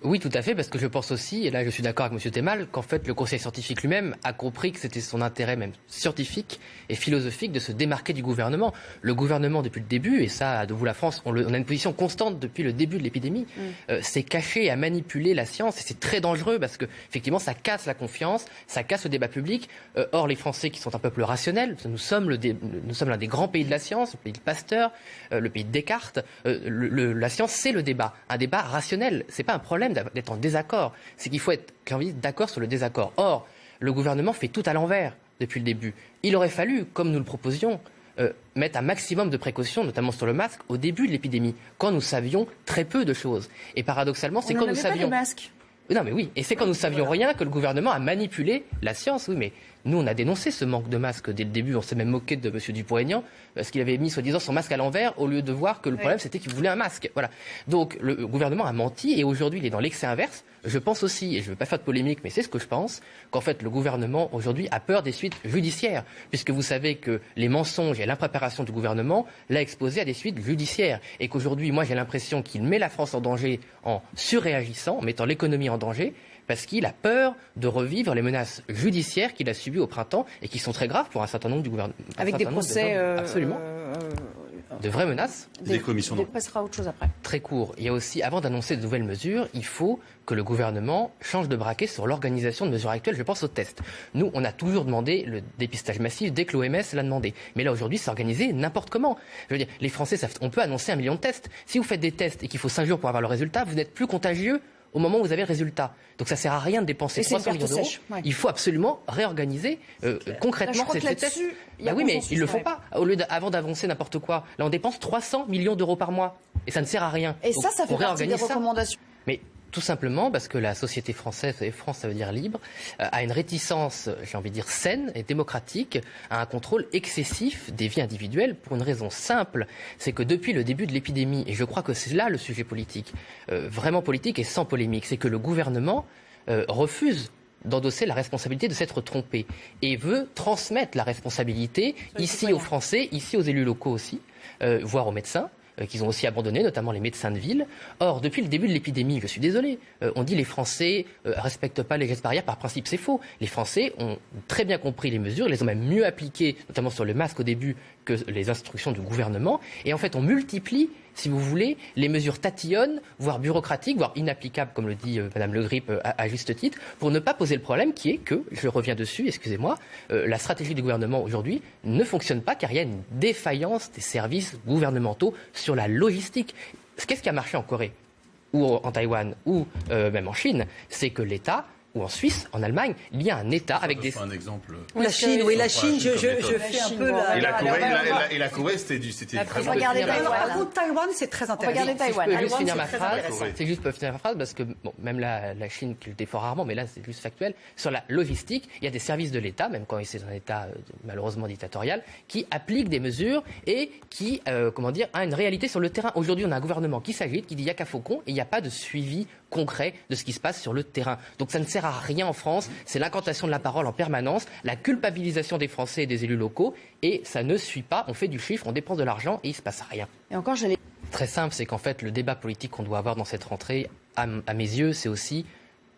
Oui, tout à fait, parce que je pense aussi, et là je suis d'accord avec M. Temal, qu'en fait le conseil scientifique lui-même a compris que c'était son intérêt même scientifique et philosophique de se démarquer du gouvernement. Le gouvernement, depuis le début, et ça, de vous la France, on a une position constante depuis le début de l'épidémie, s'est caché à manipuler la science, et c'est très dangereux parce que effectivement ça casse la confiance, ça casse le débat public. Or, les Français qui sont un peuple rationnel, nous sommes l'un des grands pays de la science, le pays de Pasteur, le pays de Descartes, la science c'est le débat, un débat rationnel, c'est pas un problème d'être en désaccord, c'est qu'il faut être, j'ai envie de dire, d'accord sur le désaccord. Or, le gouvernement fait tout à l'envers depuis le début. Il aurait fallu, comme nous le proposions, mettre un maximum de précautions, notamment sur le masque, au début de l'épidémie, quand nous savions très peu de choses. Et paradoxalement, c'est quand nous savions... Pas de masque. Non mais oui, et c'est quand nous savions rien que le gouvernement a manipulé la science. Oui, mais nous on a dénoncé ce manque de masque dès le début. On s'est même moqué de M. Dupont-Aignan parce qu'il avait mis soi-disant son masque à l'envers au lieu de voir que le problème c'était qu'il voulait un masque. Voilà. Donc le gouvernement a menti et aujourd'hui il est dans l'excès inverse. Je pense aussi, et je ne veux pas faire de polémique, mais c'est ce que je pense, qu'en fait le gouvernement aujourd'hui a peur des suites judiciaires, puisque vous savez que les mensonges et l'impréparation du gouvernement l'a exposé à des suites judiciaires, et qu'aujourd'hui, moi j'ai l'impression qu'il met la France en danger en surréagissant, en mettant l'économie en danger, parce qu'il a peur de revivre les menaces judiciaires qu'il a subies au printemps et qui sont très graves pour un certain nombre du gouvernement. Avec des procès... Absolument. De vraies menaces. Des commissions. On passera à autre chose après. Très court. Il y a aussi, avant d'annoncer de nouvelles mesures, il faut que le gouvernement change de braquet sur l'organisation de mesures actuelles. Je pense aux tests. Nous, on a toujours demandé le dépistage massif dès que l'OMS l'a demandé. Mais là, aujourd'hui, c'est organisé n'importe comment. Je veux dire, les Français, on peut annoncer 1 million de tests. Si vous faites des tests et qu'il faut 5 jours pour avoir le résultat, vous n'êtes plus contagieux au moment où vous avez le résultat. Donc ça ne sert à rien de dépenser 300 millions d'euros. Ouais. Il faut absolument réorganiser concrètement ces tests. Bah oui, mais ils ne le font pas. Avant d'avancer n'importe quoi, là on dépense 300 millions d'euros par mois. Et ça ne sert à rien. Et donc, ça fait partie des recommandations. Mais tout simplement parce que la société française, et France ça veut dire libre, a une réticence, j'ai envie de dire saine et démocratique, à un contrôle excessif des vies individuelles pour une raison simple, c'est que depuis le début de l'épidémie, et je crois que c'est là le sujet politique, vraiment politique et sans polémique, c'est que le gouvernement refuse d'endosser la responsabilité de s'être trompé et veut transmettre la responsabilité ici aux Français, ici aux élus locaux aussi, voire aux médecins, qu'ils ont aussi abandonné, notamment les médecins de ville. Or, depuis le début de l'épidémie, je suis désolé, on dit les Français ne respectent pas les gestes barrières, par principe c'est faux. Les Français ont très bien compris les mesures, ils les ont même mieux appliquées, notamment sur le masque au début, que les instructions du gouvernement. Et en fait, on multiplie, si vous voulez, les mesures tatillonnes, voire bureaucratiques, voire inapplicables, comme le dit Mme Le Grip à juste titre, pour ne pas poser le problème qui est que, je reviens dessus, excusez-moi, la stratégie du gouvernement aujourd'hui ne fonctionne pas car il y a une défaillance des services gouvernementaux sur la logistique. Qu'est-ce qui a marché en Corée ou en Taïwan ou même en Chine? C'est que l'État, ou en Suisse, en Allemagne, il y a un État avec des... un exemple. La Chine, oui, la Chine, je fais un peu Et la Corée, c'était très bon. Regardez Taïwan, c'est très intéressant. Regardez Taïwan. Je peux juste finir ma phrase. C'est juste pour finir ma phrase parce que bon, même la Chine, qui le fait fort rarement, mais là c'est juste factuel. Sur la logistique, il y a des services de l'État, même quand c'est un État malheureusement dictatorial, qui appliquent des mesures et qui, a une réalité sur le terrain. Aujourd'hui, on a un gouvernement qui s'agite, qui dit il n'y a qu'à Faucon et il n'y a pas de suivi concret de ce qui se passe sur le terrain. Donc ça ne sert à rien en France, c'est l'incantation de la parole en permanence, la culpabilisation des Français et des élus locaux, et ça ne suit pas, on fait du chiffre, on dépense de l'argent et il ne se passe rien. Et encore, Très simple, c'est qu'en fait le débat politique qu'on doit avoir dans cette rentrée, à mes yeux, c'est aussi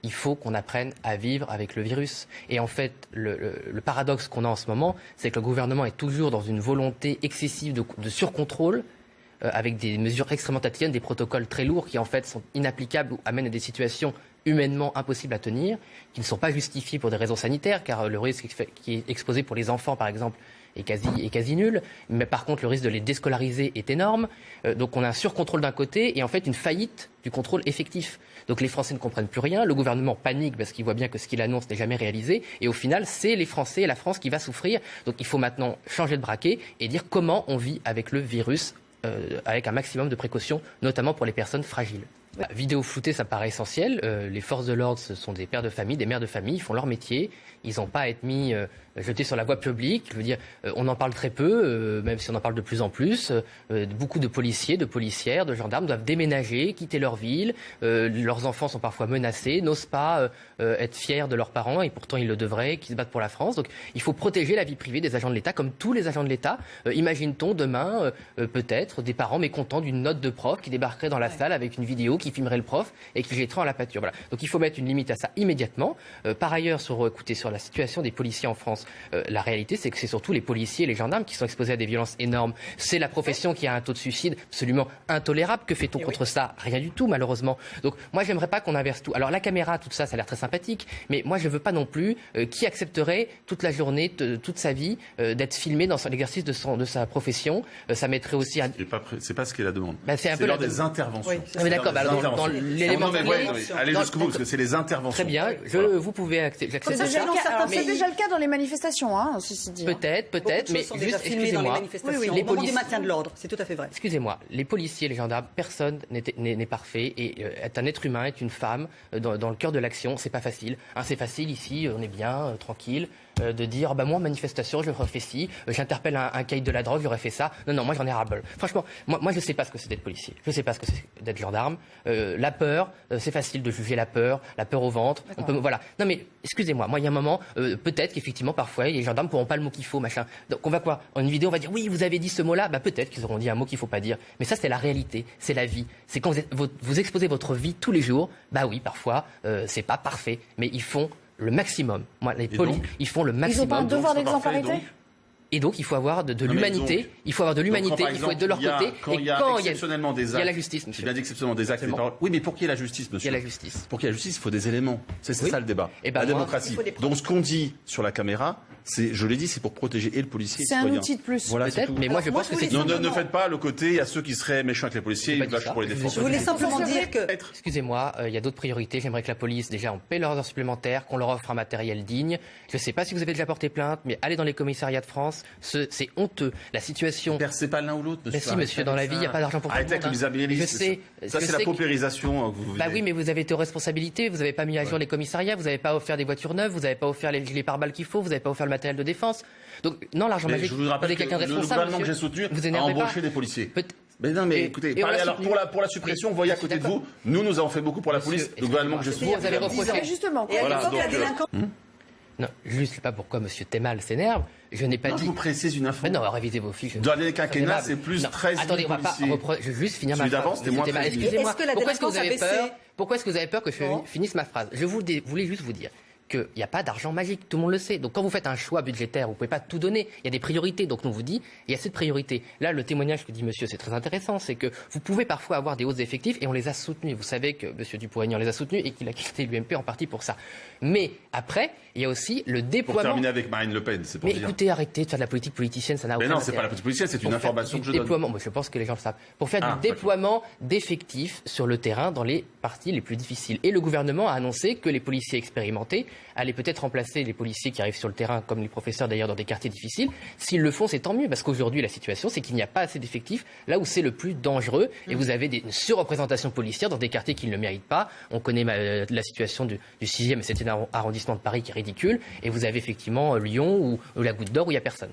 il faut qu'on apprenne à vivre avec le virus. Et en fait, le paradoxe qu'on a en ce moment, c'est que le gouvernement est toujours dans une volonté excessive de surcontrôle, avec des mesures extrêmement tatillonnes, des protocoles très lourds qui en fait sont inapplicables ou amènent à des situations humainement impossibles à tenir, qui ne sont pas justifiées pour des raisons sanitaires, car le risque qui est exposé pour les enfants, par exemple, est quasi nul. Mais par contre, le risque de les déscolariser est énorme. Donc on a un surcontrôle d'un côté et en fait une faillite du contrôle effectif. Donc les Français ne comprennent plus rien, le gouvernement panique parce qu'il voit bien que ce qu'il annonce n'est jamais réalisé. Et au final, c'est les Français et la France qui va souffrir. Donc il faut maintenant changer de braquet et dire comment on vit avec le virus, avec un maximum de précautions, notamment pour les personnes fragiles. La vidéo floutée, ça paraît essentiel. Les forces de l'ordre, ce sont des pères de famille, des mères de famille, ils font leur métier. Ils n'ont pas à être jetés sur la voie publique. Je veux dire, on en parle très peu, même si on en parle de plus en plus. Beaucoup de policiers, de policières, de gendarmes doivent déménager, quitter leur ville. Leurs enfants sont parfois menacés, n'osent pas être fiers de leurs parents, et pourtant ils le devraient, qui se battent pour la France. Donc il faut protéger la vie privée des agents de l'État, comme tous les agents de l'État. Imagine-t-on demain, peut-être, des parents mécontents d'une note de prof qui débarquerait dans la salle avec une vidéo qui filmerait le prof et qui jetterait en la pâture. Voilà. Donc il faut mettre une limite à ça immédiatement. Par ailleurs, sur la situation des policiers en France, la réalité, c'est que c'est surtout les policiers et les gendarmes qui sont exposés à des violences énormes. C'est la profession qui a un taux de suicide absolument intolérable. Que fait-on contre ça? Rien du tout, malheureusement. Donc moi, j'aimerais pas qu'on inverse tout. Alors la caméra, tout ça, ça a l'air très sympathique, mais moi, je veux pas non plus qui accepterait toute la journée, toute sa vie, d'être filmé dans l'exercice de sa profession. Ça mettrait aussi à... C'est pas ce qu'est la demande. C'est l'heure des interventions. Oui, mais d'accord, dans l'élément... Allez jusqu'au bout, parce que c'est les interventions. Très bien, vous pouvez accepter. C'est déjà le cas dans les manifestations, ceci dit. Peut-être, mais juste, excusez-moi. Les policiers du maintien de l'ordre, c'est tout à fait vrai. Excusez-moi, les policiers, les gendarmes, personne n'est parfait et est un être humain, est une femme dans le cœur de l'action. C'est pas facile. C'est facile ici, on est bien, tranquille. De dire moi en manifestation j'aurais fait ci, j'interpelle un caïd de la drogue, j'aurais fait ça. Non, moi j'en ai ras-le-bol. Franchement, moi je sais pas ce que c'est d'être policier, je sais pas ce que c'est d'être gendarme. La peur, c'est facile de juger la peur au ventre. Voilà. Non mais excusez-moi, moi il y a un moment, peut-être qu'effectivement parfois les gendarmes pourront pas le mot qu'il faut, machin. Donc on va quoi? En une vidéo on va dire oui vous avez dit ce mot-là, peut-être qu'ils auront dit un mot qu'il faut pas dire. Mais ça c'est la réalité, c'est la vie. C'est quand vous exposez votre vie tous les jours. Oui parfois c'est pas parfait, mais ils font le maximum. Ils font le maximum. Ils n'ont pas un devoir d'exemplarité. Et donc, il faut avoir de l'humanité. Il faut avoir de l'humanité. Il faut être de leur côté. Et quand il y a exceptionnellement des actes, il y a la justice, monsieur. Il y a exceptionnellement des actes. Oui, mais pour qu'il y ait la justice, monsieur. Il y a la justice. Pour qu'il y ait la justice, il faut des éléments. C'est ça le débat. La démocratie. Donc, ce qu'on dit sur la caméra, je l'ai dit, c'est pour protéger et le policier et le citoyen. C'est un outil de plus. Voilà, peut-être. Mais moi, je pense que c'est. Ne faites pas le côté. Il y a ceux qui seraient méchants avec les policiers. Ils lâchent pour les défendre. Je voulais simplement dire que. Excusez-moi, il y a d'autres priorités. J'aimerais que la police, déjà, on paie leurs heures supplémentaires, qu'on leur offre un matériel digne. Je ne sais pas si vous avez déjà porté plainte, mais allez dans les commissariats de France. C'est honteux. La situation. C'est pas l'un ou l'autre, monsieur. Si, monsieur, dans la vie, il n'y a pas d'argent pour tout le monde. Arrêtez avec le misérabilisme. Je sais. Ça, c'est la paupérisation. Oui, mais vous avez été aux responsabilités. Vous n'avez pas mis à jour les commissariats. Vous n'avez pas offert des voitures neuves. Vous n'avez pas offert les gilets pare-balles qu'il faut. Vous n'avez pas offert le matériel de défense. Donc, non, l'argent magique. Je vous rappelle que le gouvernement que j'ai soutenu a embauché des policiers. Mais non, mais écoutez, alors pour la suppression, vous voyez à côté de vous, nous avons fait beaucoup pour la police. Le gouvernement que j'ai soutenu. Vous avez reproché. Justement. Et à l'époque, la délinquance. Non, juste, je sais pas pourquoi M. Temal s'énerve. Je n'ai pas dit. Je vous précise une info. Mais non, révisez vos fiches. Dans les quinquennats, c'est plus 13 000 attendez, on va pas je veux juste finir ma phrase. C'était moins 13 000. Excusez-moi. Pourquoi est-ce que vous avez peur que je finisse ma phrase? Je voulais juste vous dire qu'il n'y a pas d'argent magique, tout le monde le sait. Donc quand vous faites un choix budgétaire, vous ne pouvez pas tout donner. Il y a des priorités. Donc on vous dit, il y a cette priorité. Là, le témoignage que dit monsieur, c'est très intéressant. C'est que vous pouvez parfois avoir des hausses d'effectifs et on les a soutenus. Vous savez que monsieur Dupont-Aignan les a soutenus et qu'il a quitté l'UMP en partie pour ça. Mais après, il y a aussi le déploiement. Pour terminer avec Marine Le Pen, c'est pour dire. Mais écoutez, arrêtez de faire de la politique politicienne, ça n'a aucun intérêt. Mais non, c'est pas la politique politicienne, c'est une information que je donne. Moi, je pense que les gens le savent. Pour faire du déploiement d'effectifs sur le terrain dans les parties les plus difficiles. Et le gouvernement a annoncé que les policiers expérimentés allaient peut-être remplacer les policiers qui arrivent sur le terrain, comme les professeurs d'ailleurs dans des quartiers difficiles. S'ils le font, c'est tant mieux, parce qu'aujourd'hui, la situation, c'est qu'il n'y a pas assez d'effectifs là où c'est le plus dangereux. Et vous avez une surreprésentation policière dans des quartiers qui ne le méritent pas. On connaît la situation du 6e et 7e arrondissement de Paris qui est ridicule. Et vous avez effectivement Lyon ou la Goutte d'Or où il n'y a personne.